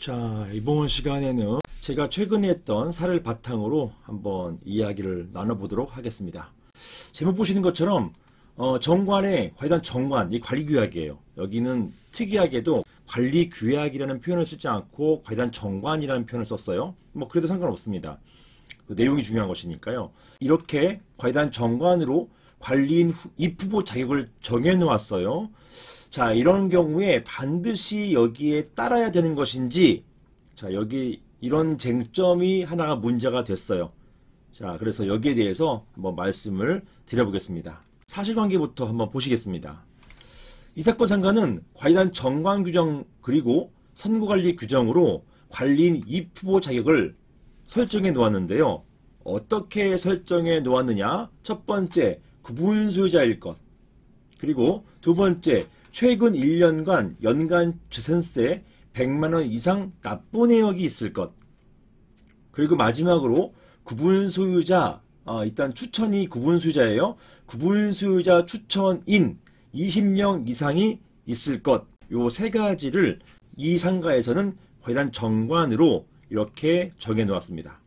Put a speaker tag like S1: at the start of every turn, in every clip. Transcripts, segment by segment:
S1: 자, 이번 시간에는 제가 최근에 했던 사례를 바탕으로 한번 이야기를 나눠보도록 하겠습니다. 제목 보시는 것처럼 정관의 과연 정관, 이 관리규약이에요. 여기는 특이하게도 관리규약이라는 표현을 쓰지 않고 과연 정관이라는 표현을 썼어요. 뭐 그래도 상관없습니다. 그 내용이 중요한 것이니까요. 이렇게 과연 정관으로 관리인 입후보 자격을 정해놓았어요. 자, 이런 경우에 반드시 여기에 따라야 되는 것인지, 자, 여기 이런 쟁점이 하나가 문제가 됐어요. 자, 그래서 여기에 대해서 한번 말씀을 드려보겠습니다. 사실관계부터 한번 보시겠습니다. 이 사건 상가는 관련 정관 규정 그리고 선고관리 규정으로 관리인 입후보 자격을 설정해 놓았는데요. 어떻게 설정해 놓았느냐? 첫 번째, 구분 소유자일 것. 그리고 두 번째, 최근 1년간 연간 재산세 100만원 이상 납부 내역이 있을 것. 그리고 마지막으로 구분 소유자, 일단 추천이 구분 소유자예요. 구분 소유자 추천인 20명 이상이 있을 것. 요 세 가지를 이 상가에서는 관련 정관으로 이렇게 정해 놓았습니다.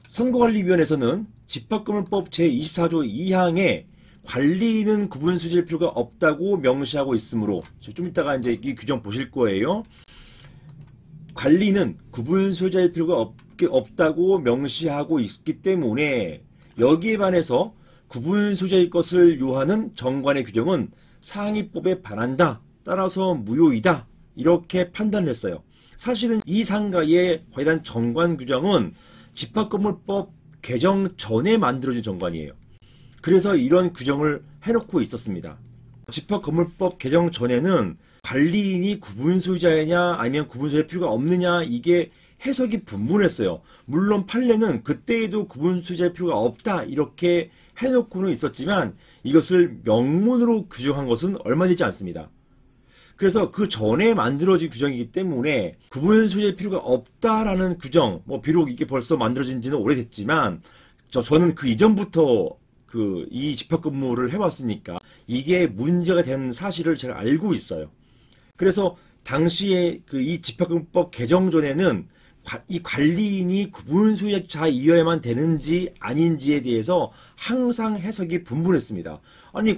S1: 선거관리위원회에서는 집합금융법 제24조 2항에 관리인은 구분 소유자일 필요가 없다고 명시하고 있으므로, 좀 이따가 이제 이 규정 보실 거예요. 관리는 구분 소유자일 필요가 없다고 명시하고 있기 때문에 여기에 반해서 구분 소유자일 것을 요하는 정관의 규정은 상위법에 반한다. 따라서 무효이다. 이렇게 판단을 했어요. 사실은 이 상가의 관련 정관 규정은 집합건물법 개정 전에 만들어진 정관이에요. 그래서 이런 규정을 해놓고 있었습니다. 집합건물법 개정 전에는 관리인이 구분 소유자냐 아니면 구분 소유자일 필요가 없느냐, 이게 해석이 분분했어요. 물론 판례는 그때에도 구분 소유자일 필요가 없다 이렇게 해놓고는 있었지만 이것을 명문으로 규정한 것은 얼마 되지 않습니다. 그래서 그 전에 만들어진 규정이기 때문에 구분 소유자일 필요가 없다라는 규정, 뭐 비록 이게 벌써 만들어진 지는 오래됐지만 저는 그 이전부터 이 집합근무를 해왔으니까 이게 문제가 된 사실을 잘 알고 있어요. 그래서 당시에 이 집합근무법 개정 전에는 이 관리인이 구분 소유자이어야만 되는지 아닌지에 대해서 항상 해석이 분분했습니다. 아니,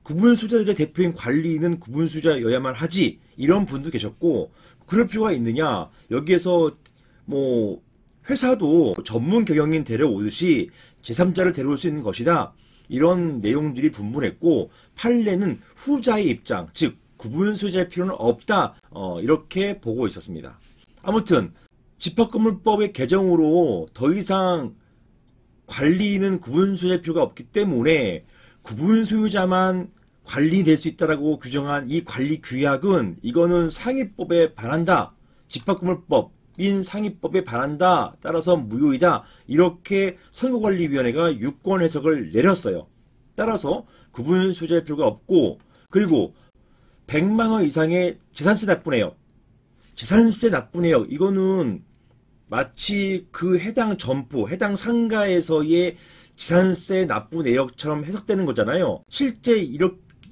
S1: 구분 소유자의 대표인 관리인은 구분 소유자여야만 하지, 이런 분도 계셨고, 그럴 필요가 있느냐, 여기에서 뭐 회사도 전문 경영인 데려오듯이 제3자를 데려올 수 있는 것이다, 이런 내용들이 분분했고, 판례는 후자의 입장, 즉 구분 소유자의 필요는 없다, 이렇게 보고 있었습니다. 아무튼 집합건물법의 개정으로 더 이상 관리인은 구분 소유자의 필요가 없기 때문에 구분 소유자만 관리될 수 있다라고 규정한 이 관리 규약은 이거는 상위법에 반한다. 집합건물법인 상위법에 반한다. 따라서 무효이다. 이렇게 선거관리위원회가 유권 해석을 내렸어요. 따라서 구분 소유자의 필요가 없고, 그리고 100만원 이상의 재산세 납부 내역. 재산세 납부 내역, 이거는 마치 그 해당 점포, 해당 상가에서의 재산세 납부 내역처럼 해석되는 거잖아요. 실제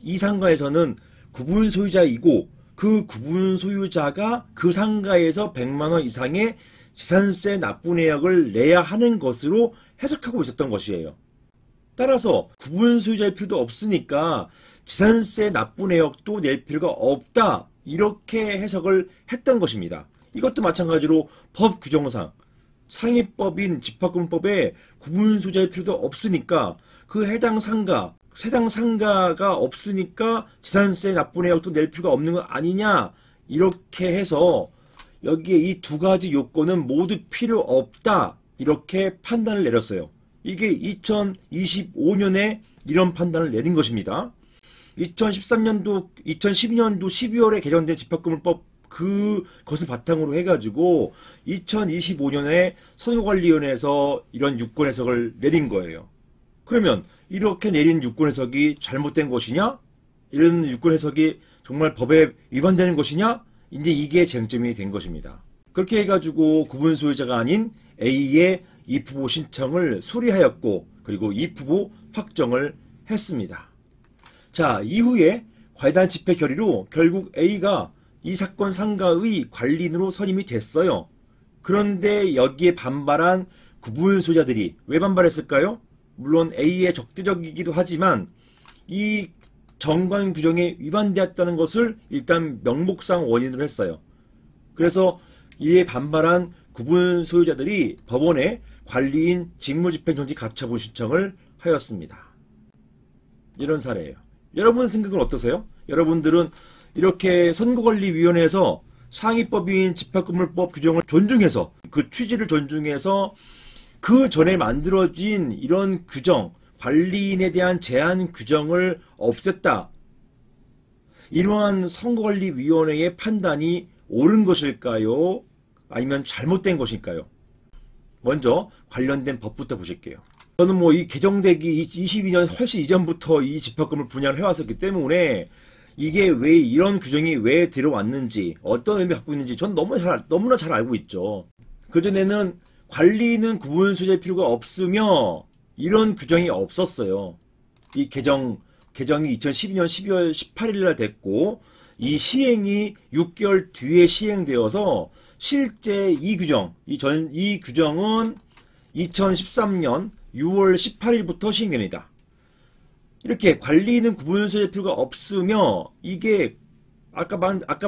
S1: 이 상가에서는 구분 소유자이고, 그 구분 소유자가 그 상가에서 100만원 이상의 재산세 납부 내역을 내야 하는 것으로 해석하고 있었던 것이에요. 따라서 구분 소유자일 필요도 없으니까 재산세 납부 내역도 낼 필요가 없다, 이렇게 해석을 했던 것입니다. 이것도 마찬가지로 법 규정상 상위법인 집합금융법에 구분 소유자일 필요도 없으니까 그 해당 상가가 없으니까 재산세 납부 내역도 낼 필요가 없는 거 아니냐, 이렇게 해서 여기에 이 두 가지 요건은 모두 필요 없다, 이렇게 판단을 내렸어요. 이게 2025년에 이런 판단을 내린 것입니다. 2012년도 12월에 개정된 집합금융법 그것을 바탕으로 해가지고 2025년에 선거관리위원회에서 이런 유권 해석을 내린 거예요. 그러면 이렇게 내린 유권 해석이 잘못된 것이냐? 이런 유권 해석이 정말 법에 위반되는 것이냐? 이제 이게 쟁점이 된 것입니다. 그렇게 해가지고 구분 소유자가 아닌 A의 입후보 신청을 수리하였고, 그리고 입후보 확정을 했습니다. 자, 이후에 과단 집회 결의로 결국 A가 이 사건 상가의 관리인으로 선임이 됐어요. 그런데 여기에 반발한 구분 소유자들이 왜 반발했을까요? 물론 A의 적대적이기도 하지만 이 정관 규정에 위반되었다는 것을 일단 명목상 원인으로 했어요. 그래서 이에 반발한 구분 소유자들이 법원에 관리인 직무집행정지 가처분 신청을 하였습니다. 이런 사례예요. 여러분 생각은 어떠세요? 여러분들은 이렇게 선거관리위원회에서 상위법인 집합건물법 규정을 존중해서 그 취지를 존중해서 그 전에 만들어진 이런 규정, 관리인에 대한 제한 규정을 없앴다. 이러한 선거관리위원회의 판단이 옳은 것일까요? 아니면 잘못된 것일까요? 먼저 관련된 법부터 보실게요. 저는 뭐 이 개정되기 22년 훨씬 이전부터 이 집합건물 분야를 해왔었기 때문에 이게 왜 이런 규정이 왜 들어왔는지 어떤 의미를 갖고 있는지 전 너무나 잘 알고 있죠. 그전에는 관리인은 구분 소유자일 필요가 없으며 이런 규정이 없었어요. 이 개정이 2012년 12월 18일 날 됐고 이 시행이 6개월 뒤에 시행되어서 실제 이 규정은 2013년 6월 18일부터 시행됩니다. 이렇게 관리인은 구분 소유자일 필요가 없으며 이게 아까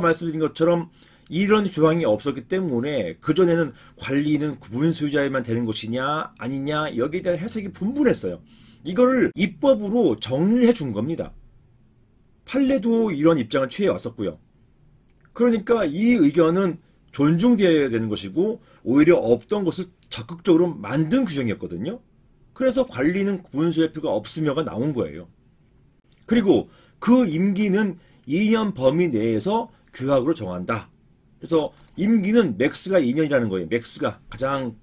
S1: 말씀드린 것처럼 이런 조항이 없었기 때문에 그전에는 관리인은 구분 소유자에만 되는 것이냐 아니냐 여기에 대한 해석이 분분했어요. 이거를 입법으로 정리해 준 겁니다. 판례도 이런 입장을 취해 왔었고요. 그러니까 이 의견은 존중되어야 되는 것이고 오히려 없던 것을 적극적으로 만든 규정이었거든요. 그래서 관리는 구분 소유자일 필요가 없으며가 나온 거예요. 그리고 그 임기는 2년 범위 내에서 규약으로 정한다. 그래서 임기는 맥스가 2년이라는 거예요. 맥스가 가장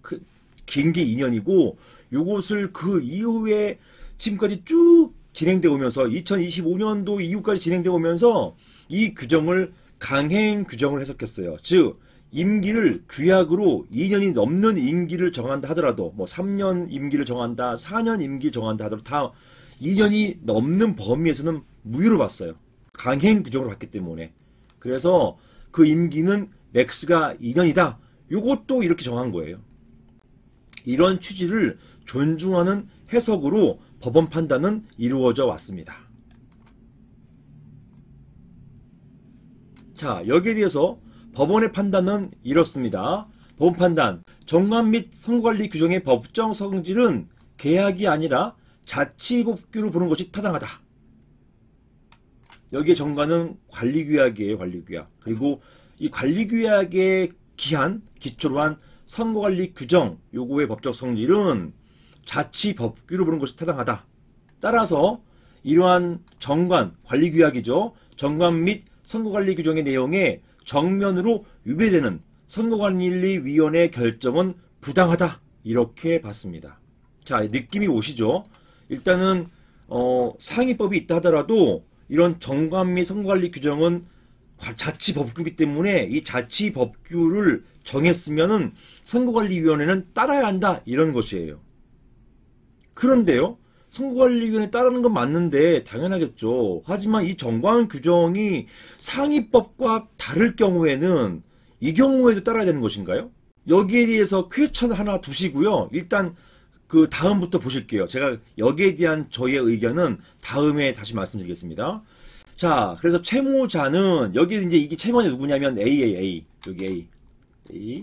S1: 긴 게 2년이고 요것을 그 이후에 지금까지 쭉 진행되어 오면서 2025년도 이후까지 진행되어 오면서 이 규정을 강행 규정을 해석했어요. 즉 임기를 규약으로 2년이 넘는 임기를 정한다 하더라도 뭐 3년 임기를 정한다, 4년 임기 정한다 하더라도 다 2년이 넘는 범위에서는 무효로 봤어요. 강행 규정으로 봤기 때문에. 그래서 그 임기는 맥스가 2년이다. 요것도 이렇게 정한 거예요. 이런 취지를 존중하는 해석으로 법원 판단은 이루어져 왔습니다. 자, 여기에 대해서 법원의 판단은 이렇습니다. 법원 판단. 정관 및 선거관리 규정의 법정 성질은 계약이 아니라 자치법규로 보는 것이 타당하다. 여기에 정관은 관리규약이에요. 관리규약. 그리고 이 관리규약의 기초로 한 선거관리 규정 요거의 법적 성질은 자치법규로 보는 것이 타당하다. 따라서 이러한 정관, 관리규약이죠. 정관 및 선거관리 규정의 내용에 정면으로 위배되는 선거관리위원회 결정은 부당하다. 이렇게 봤습니다. 자, 느낌이 오시죠? 일단은 상위법이 있다 하더라도 이런 정관 및 선거관리 규정은 자치법규이기 때문에 이 자치법규를 정했으면은 선거관리위원회는 따라야 한다. 이런 것이에요. 그런데요. 선거관리위원회 따르는 건 맞는데 당연하겠죠. 하지만 이 정관 규정이 상위법과 다를 경우에는 이 경우에도 따라야 되는 것인가요? 여기에 대해서 퀘스천 하나 두시고요. 일단 그 다음부터 보실게요. 제가 여기에 대한 저의 의견은 다음에 다시 말씀드리겠습니다. 자, 그래서 채무자는 여기 이제 이게 채무자 누구냐면 A. 여기 A.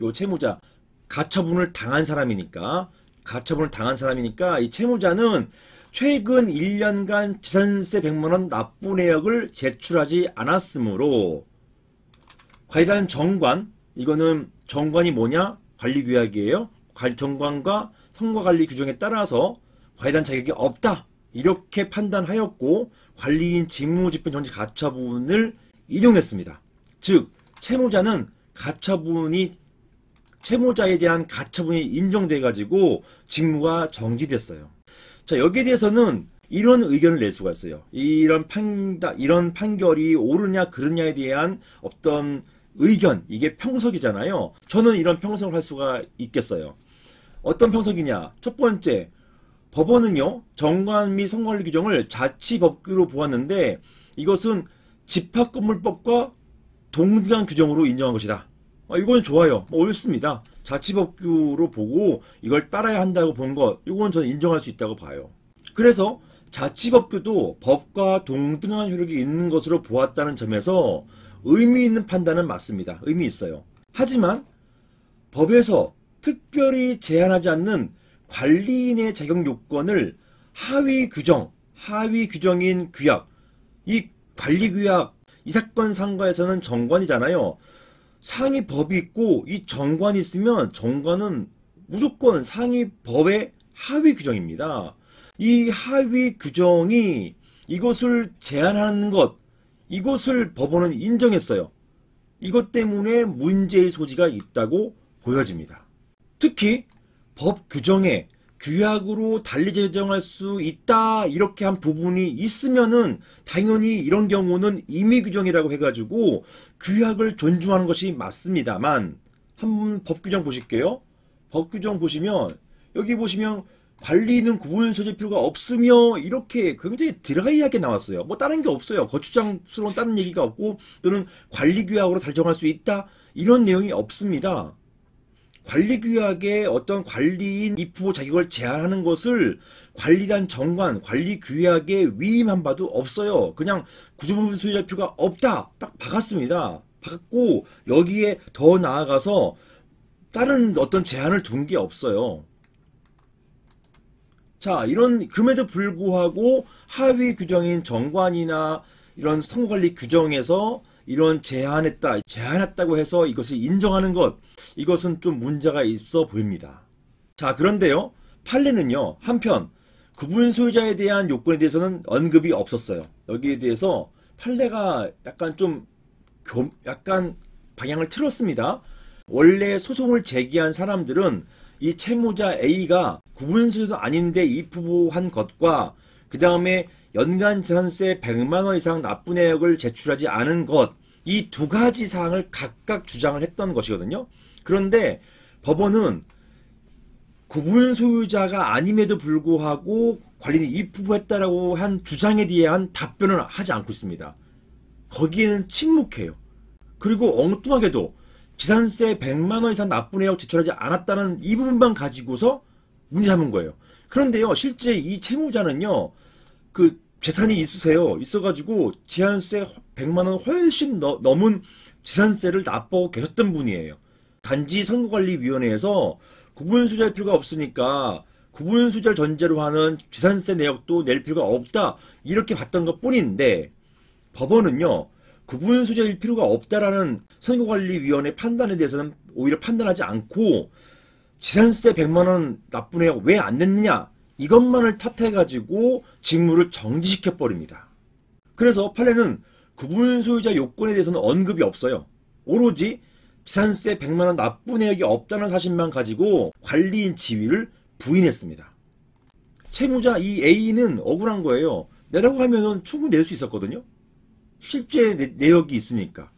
S1: 요 채무자 가처분을 당한 사람이니까 이 채무자는 최근 1년간 지산세 100만원 납부 내역을 제출하지 않았으므로 관련 정관, 이거는 정관이 뭐냐? 관리규약이에요. 정관과 선거관리 규정에 따라서 관련 자격이 없다. 이렇게 판단하였고 관리인 직무집행정지 가처분을 인용했습니다. 즉 채무자는 채무자에 대한 가처분이 인정돼 가지고 직무가 정지됐어요. 자, 여기에 대해서는 이런 의견을 낼 수가 있어요. 이런 판결이 옳으냐 그르냐에 대한 어떤 의견, 이게 평석이잖아요. 저는 이런 평석을 할 수가 있겠어요. 어떤 평석이냐? 첫 번째, 법원은요 정관 및 선거관리 규정을 자치법규로 보았는데 이것은 집합건물법과 동등한 규정으로 인정한 것이다. 이건 좋아요. 옳습니다. 자치법규로 보고 이걸 따라야 한다고 본 것, 이건 저는 인정할 수 있다고 봐요. 그래서 자치법규도 법과 동등한 효력이 있는 것으로 보았다는 점에서 의미 있는 판단은 맞습니다. 의미 있어요. 하지만 법에서 특별히 제한하지 않는 관리인의 자격 요건을 하위 규정인 규약, 이 관리 규약, 이 사건 상가에서는 정관이잖아요. 상위 법이 있고 이 정관이 있으면 정관은 무조건 상위 법의 하위 규정입니다. 이 하위 규정이 이것을 제한하는 것, 이것을 법원은 인정했어요. 이것 때문에 문제의 소지가 있다고 보여집니다. 특히 법 규정에 규약으로 달리 제정할 수 있다 이렇게 한 부분이 있으면은 당연히 이런 경우는 임의 규정이라고 해가지고 규약을 존중하는 것이 맞습니다만, 한번 법 규정 보실게요. 법 규정 보시면 여기 보시면 관리는 구분 소재 필요가 없으며 이렇게 굉장히 드라이하게 나왔어요. 뭐 다른 게 없어요. 거추장스러운 다른 얘기가 없고 또는 관리 규약으로 달리 정할 수 있다 이런 내용이 없습니다. 관리규약에 어떤 관리인 입후 자격을 제한하는 것을 관리단 정관, 관리규약에 위임한 바도 없어요. 그냥 구조부분 소유자 필요가 없다. 딱 박았습니다. 박았고 여기에 더 나아가서 다른 어떤 제한을 둔 게 없어요. 자, 그럼에도 불구하고 하위 규정인 정관이나 이런 선거관리 규정에서 이런 제한했다고 해서 이것을 인정하는 것, 이것은 좀 문제가 있어 보입니다. 자, 그런데요, 판례는요, 한편 구분 소유자에 대한 요건에 대해서는 언급이 없었어요. 여기에 대해서 판례가 약간 방향을 틀었습니다. 원래 소송을 제기한 사람들은 이 채무자 A가 구분 소유도 아닌데 입후보한 것과 그 다음에 연간 재산세 100만 원 이상 납부 내역을 제출하지 않은 것, 이 두 가지 사항을 각각 주장을 했던 것이거든요. 그런데 법원은 구분 소유자가 아님에도 불구하고 관리인이 입후보했다라고 한 주장에 대한 답변을 하지 않고 있습니다. 거기에는 침묵해요. 그리고 엉뚱하게도 재산세 100만 원 이상 납부 내역 제출하지 않았다는 이 부분만 가지고서 문제 삼은 거예요. 그런데요, 실제 이 채무자는요, 재산이 있어가지고 재산세 100만 원 훨씬 넘은 재산세를 납부하고 계셨던 분이에요. 단지 선거관리위원회에서 구분소유자일 필요가 없으니까 구분소유자를 전제로 하는 재산세 내역도 낼 필요가 없다 이렇게 봤던 것 뿐인데, 법원은요, 구분소유자일 필요가 없다라는 선거관리위원회 판단에 대해서는 오히려 판단하지 않고 재산세 100만 원 납부 내역 왜 안 냈느냐 이것만을 탓해가지고 직무를 정지시켜버립니다. 그래서 판례는 구분 소유자 요건에 대해서는 언급이 없어요. 오로지 재산세 100만 원 납부 내역이 없다는 사실만 가지고 관리인 지위를 부인했습니다. 채무자 이 A는 억울한 거예요. 내라고 하면은 충분히 낼 수 있었거든요. 실제 내역이 있으니까.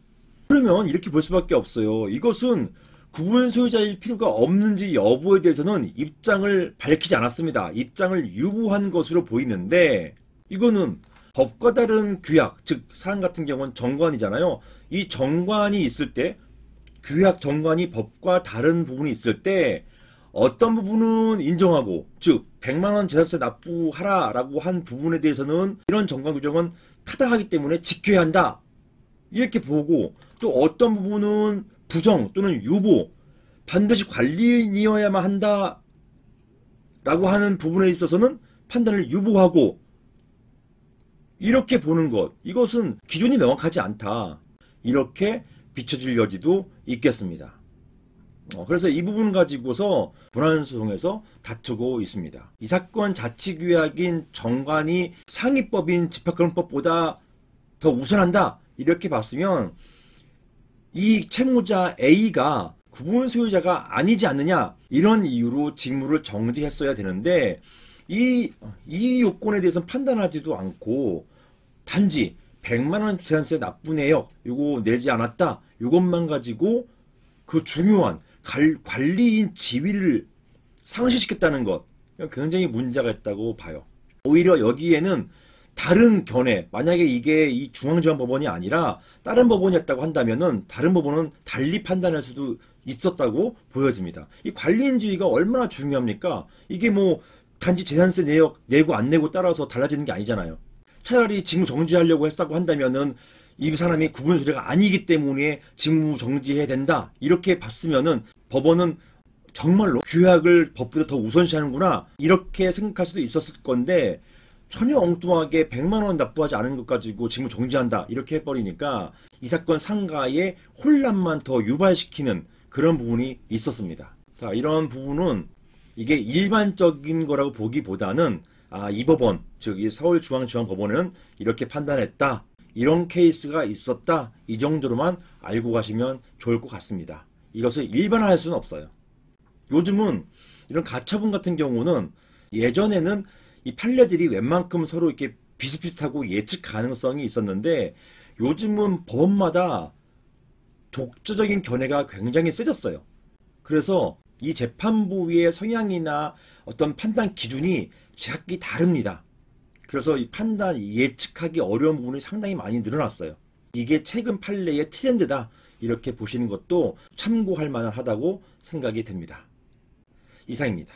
S1: 그러면 이렇게 볼 수밖에 없어요. 이것은 구분 소유자일 필요가 없는지 여부에 대해서는 입장을 밝히지 않았습니다. 입장을 유보한 것으로 보이는데, 이거는 법과 다른 규약, 즉 사안 같은 경우는 정관이잖아요. 이 정관이 있을 때, 규약 정관이 법과 다른 부분이 있을 때 어떤 부분은 인정하고, 즉 100만 원 재산세 납부하라 라고 한 부분에 대해서는 이런 정관 규정은 타당하기 때문에 지켜야 한다 이렇게 보고, 또 어떤 부분은 부정 또는 유보, 반드시 관리인이어야만 한다 라고 하는 부분에 있어서는 판단을 유보하고, 이렇게 보는 것, 이것은 기준이 명확하지 않다 이렇게 비춰질 여지도 있겠습니다. 그래서 이 부분 가지고서 본안소송에서 다투고 있습니다. 이 사건 자치규약인 정관이 상위법인 집합금융법보다 더 우선한다 이렇게 봤으면 이 채무자 A가 구분 소유자가 아니지 않느냐 이런 이유로 직무를 정지했어야 되는데, 이 요건에 대해서는 판단하지도 않고 단지 100만 원 재산세 납부 내역 요거 내지 않았다 요것만 가지고 그 중요한 관리인 지위를 상실시켰다는 것, 굉장히 문제가 있다고 봐요. 오히려 여기에는 다른 견해, 만약에 이게 이 중앙지방법원이 아니라 다른 법원이었다고 한다면은 다른 법원은 달리 판단할 수도 있었다고 보여집니다. 이 관리인지위가 얼마나 중요합니까? 이게 뭐 단지 재산세 내고 안 내고 따라서 달라지는 게 아니잖아요. 차라리 직무 정지하려고 했다고 한다면은 이 사람이 구분 소재가 아니기 때문에 직무 정지해야 된다. 이렇게 봤으면은 법원은 정말로 규약을 법보다 더 우선시하는구나. 이렇게 생각할 수도 있었을 건데 전혀 엉뚱하게 100만 원 납부하지 않은 것 가지고 직무 정지한다. 이렇게 해버리니까 이 사건 상가의 혼란만 더 유발시키는 그런 부분이 있었습니다. 자, 이런 부분은 이게 일반적인 거라고 보기보다는 이 법원, 즉 이 서울중앙지방법원은 이렇게 판단했다. 이런 케이스가 있었다. 이 정도로만 알고 가시면 좋을 것 같습니다. 이것을 일반화할 수는 없어요. 요즘은 이런 가처분 같은 경우는 예전에는 이 판례들이 웬만큼 서로 이렇게 비슷비슷하고 예측 가능성이 있었는데 요즘은 법원마다 독자적인 견해가 굉장히 세졌어요. 그래서 이 재판부의 성향이나 어떤 판단 기준이 제각기 다릅니다. 그래서 이 판단 예측하기 어려운 부분이 상당히 많이 늘어났어요. 이게 최근 판례의 트렌드다. 이렇게 보시는 것도 참고할 만하다고 생각이 됩니다. 이상입니다.